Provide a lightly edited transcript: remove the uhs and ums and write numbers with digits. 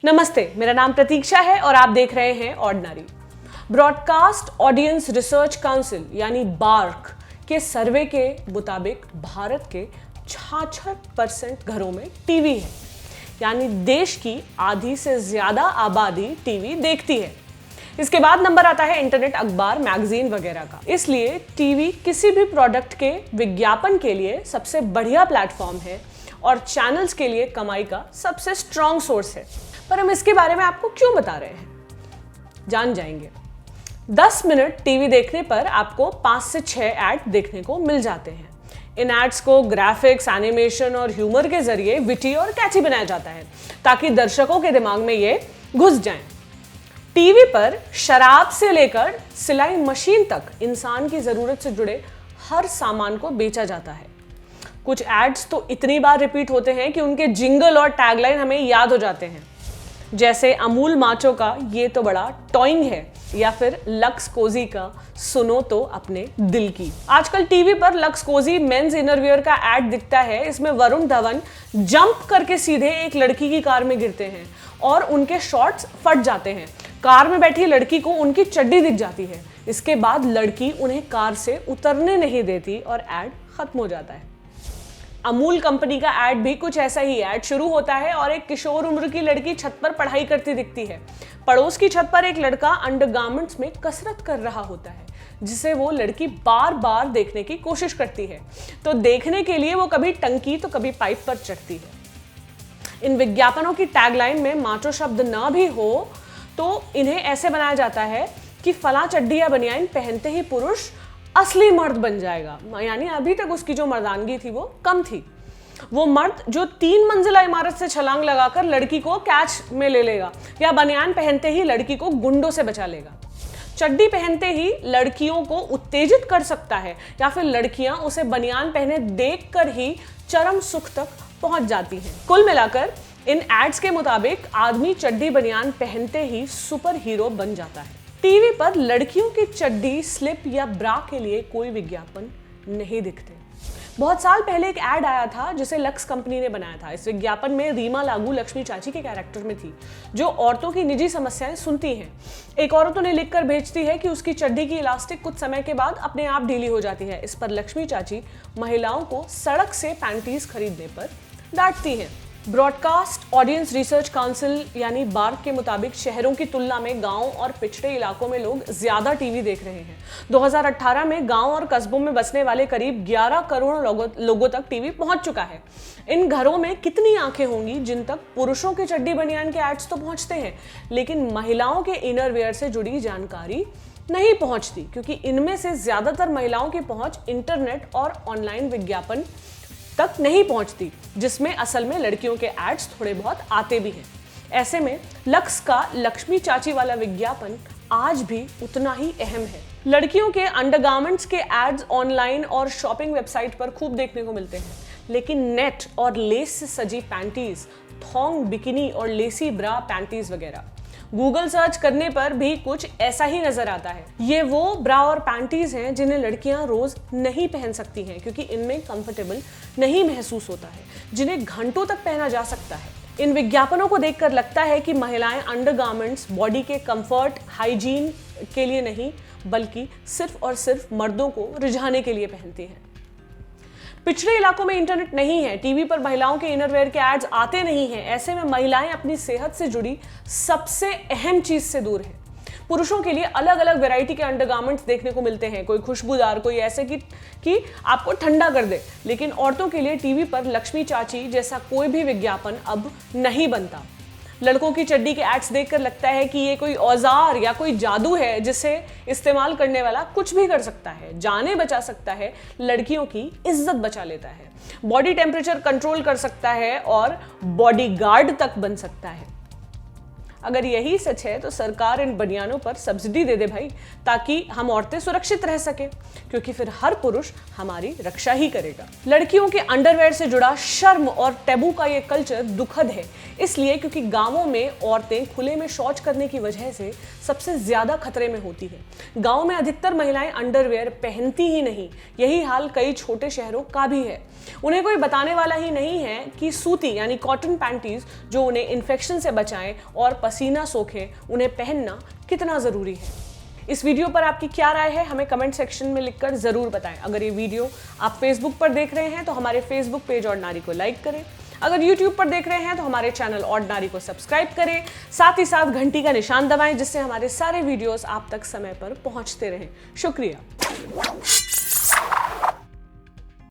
नमस्ते, मेरा नाम प्रतीक्षा है और आप देख रहे हैं ordinary. Broadcast audience research council यानी बार्क के सर्वे के मुताबिक भारत के 66% घरों में टीवी है, यानी देश की आधी से ज्यादा आबादी टीवी देखती है। इसके बाद नंबर आता है इंटरनेट, अखबार, मैगजीन वगैरह का। इसलिए टीवी किसी भी प्रोडक्ट के विज्ञापन के लिए सबसे बढ़िया प्लेटफॉर्म है और चैनल्स के लिए कमाई का सबसे स्ट्रॉन्ग सोर्स है। पर हम इसके बारे में आपको क्यों बता रहे हैं, जान जाएंगे। 10 मिनट टीवी देखने पर आपको 5 से 6 ऐड देखने को मिल जाते हैं। इन एड्स को ग्राफिक्स, एनिमेशन और ह्यूमर के जरिए विटी और कैची बनाया जाता है ताकि दर्शकों के दिमाग में ये घुस जाएं। टीवी पर शराब से लेकर सिलाई मशीन तक इंसान की जरूरत से जुड़े हर सामान को बेचा जाता है। कुछ एड्स तो इतनी बार रिपीट होते हैं कि उनके जिंगल और टैगलाइन हमें याद हो जाते हैं, जैसे अमूल माचो का ये तो बड़ा टॉइंग है या फिर लक्स कोजी का सुनो तो अपने दिल की। आजकल टीवी पर लक्स कोजी मेंस इनरवियर का एड दिखता है। इसमें वरुण धवन जंप करके सीधे एक लड़की की कार में गिरते हैं और उनके शॉर्ट्स फट जाते हैं। कार में बैठी लड़की को उनकी चड्डी दिख जाती है। इसके बाद लड़की उन्हें कार से उतरने नहीं देती और एड खत्म हो जाता है। अमूल कंपनी का एड भी कुछ ऐसा ही। एड शुरू होता है और एक किशोर उम्र की लड़की छत पर पढ़ाई करती दिखती है। पड़ोस की छत पर एक लड़का अंडरगारमेंट्स में कसरत कर रहा होता है, जिसे वो लड़की बार बार देखने की कोशिश करती है। तो देखने के लिए वो कभी टंकी तो कभी पाइप पर चढ़ती है। इन विज्ञापनों की टैगलाइन में माचो शब्द ना भी हो तो इन्हें ऐसे बनाया जाता है कि फला चड्डी या बनियान पहनते ही पुरुष असली मर्द बन जाएगा, यानी अभी तक उसकी जो मर्दानगी थी वो कम थी। वो मर्द जो 3 मंजिला इमारत से छलांग लगाकर लड़की को कैच में ले लेगा, या बनियान पहनते ही लड़की को गुंडों से बचा लेगा। चड्डी पहनते ही लड़कियों को उत्तेजित कर सकता है, या फिर लड़कियां उसे बनियान पहने देखकर ही चरम सुख तक पहुंच जाती हैं। कुल मिलाकर इन एड्स के मुताबिक आदमी चड्डी बनियान पहनते ही सुपर हीरो बन जाता है। टीवी पर लड़कियों की चड्डी, स्लिप या ब्रा के लिए कोई विज्ञापन नहीं दिखते। बहुत साल पहले एक ऐड आया था जिसे लक्स कंपनी ने बनाया था। इस विज्ञापन में रीमा लागू लक्ष्मी चाची के कैरेक्टर में थी, जो औरतों की निजी समस्याएं सुनती हैं। एक औरत उन्हें लिखकर भेजती है कि उसकी चड्डी की इलास्टिक कुछ समय के बाद अपने आप ढीली हो जाती है। इस पर लक्ष्मी चाची महिलाओं को सड़क से पैंटीज खरीदने पर डांटती हैं। ब्रॉडकास्ट ऑडियंस रिसर्च काउंसिल यानी बार्क के मुताबिक शहरों की तुलना में गांव और पिछड़े इलाकों में लोग ज्यादा टीवी देख रहे हैं। 2018 में गांव और कस्बों में बसने वाले करीब 11 करोड़ लोगों तक टीवी पहुंच चुका है। इन घरों में कितनी आंखें होंगी जिन तक पुरुषों के चड्डी बनियान के एड्स तो पहुंचते हैं, लेकिन महिलाओं के इनरवियर से जुड़ी जानकारी नहीं पहुंचती, क्योंकि इनमें से ज्यादातर महिलाओं की पहुंच इंटरनेट और ऑनलाइन विज्ञापन तक नहीं पहुंचती, जिसमें असल में लड़कियों के एड्स थोड़े बहुत आते भी हैं। ऐसे में लक्स का लक्ष्मी चाची वाला विज्ञापन आज भी उतना ही अहम है। लड़कियों के अंडरगारमेंट्स के एड्स ऑनलाइन और शॉपिंग वेबसाइट पर खूब देखने को मिलते हैं, लेकिन नेट और लेस से सजी पैंटीज, थॉन्ग, बिकिनी और लेसी ब्रा पैंटीज वगैरह गूगल सर्च करने पर भी कुछ ऐसा ही नजर आता है। ये वो ब्रा और पैंटीज हैं जिन्हें लड़कियां रोज नहीं पहन सकती हैं, क्योंकि इनमें कंफर्टेबल नहीं महसूस होता है, जिन्हें घंटों तक पहना जा सकता है। इन विज्ञापनों को देखकर लगता है कि महिलाएं अंडरगारमेंट्स बॉडी के कंफर्ट, हाइजीन के लिए नहीं, बल्कि सिर्फ और सिर्फ मर्दों को रिझाने के लिए पहनती हैं। पिछड़े इलाकों में इंटरनेट नहीं है, टीवी पर महिलाओं के इनरवेयर के एड्स आते नहीं हैं। ऐसे में महिलाएं अपनी सेहत से जुड़ी सबसे अहम चीज से दूर हैं। पुरुषों के लिए अलग अलग वैरायटी के अंडरगारमेंट्स देखने को मिलते हैं, कोई खुशबूदार, कोई ऐसे कि आपको ठंडा कर दे, लेकिन औरतों के लिए टीवी पर लक्ष्मी चाची जैसा कोई भी विज्ञापन अब नहीं बनता। लड़कों की चड्डी के एड्स देखकर लगता है कि ये कोई औजार या कोई जादू है जिसे इस्तेमाल करने वाला कुछ भी कर सकता है, जानें बचा सकता है, लड़कियों की इज्जत बचा लेता है, बॉडी टेम्परेचर कंट्रोल कर सकता है और बॉडीगार्ड तक बन सकता है। अगर यही सच है तो सरकार इन बनियानों पर सब्सिडी दे दे भाई, ताकि हम औरतें सुरक्षित रह सके, क्योंकि फिर हर पुरुष हमारी रक्षा ही करेगा। लड़कियों के अंडरवेयर से जुड़ा शर्म और टैबू का ये कल्चर दुखद है, इसलिए क्योंकि गांवों में औरतें खुले में शौच करने की वजह से सबसे ज्यादा खतरे में होती है। गांव में अधिकतर महिलाएं अंडरवेयर पहनती ही नहीं। यही हाल कई छोटे शहरों का भी है। उन्हें कोई बताने वाला ही नहीं है कि सूती यानी कॉटन पैंटीज जो उन्हें इन्फेक्शन से बचाएं और पसीना सोखे, उन्हें पहनना कितना जरूरी है। इस वीडियो पर आपकी क्या राय है, हमें कमेंट सेक्शन में लिखकर जरूर बताएं। अगर ये वीडियो आप फेसबुक पर देख रहे हैं तो हमारे फेसबुक पेज ऑर्डिनरी को लाइक करें। अगर यूट्यूब पर देख रहे हैं तो हमारे चैनल ऑर्डिनरी को सब्सक्राइब करें। साथ ही साथ घंटी का निशान दबाएं जिससे हमारे सारे वीडियोस आप तक समय पर पहुंचते रहें। शुक्रिया।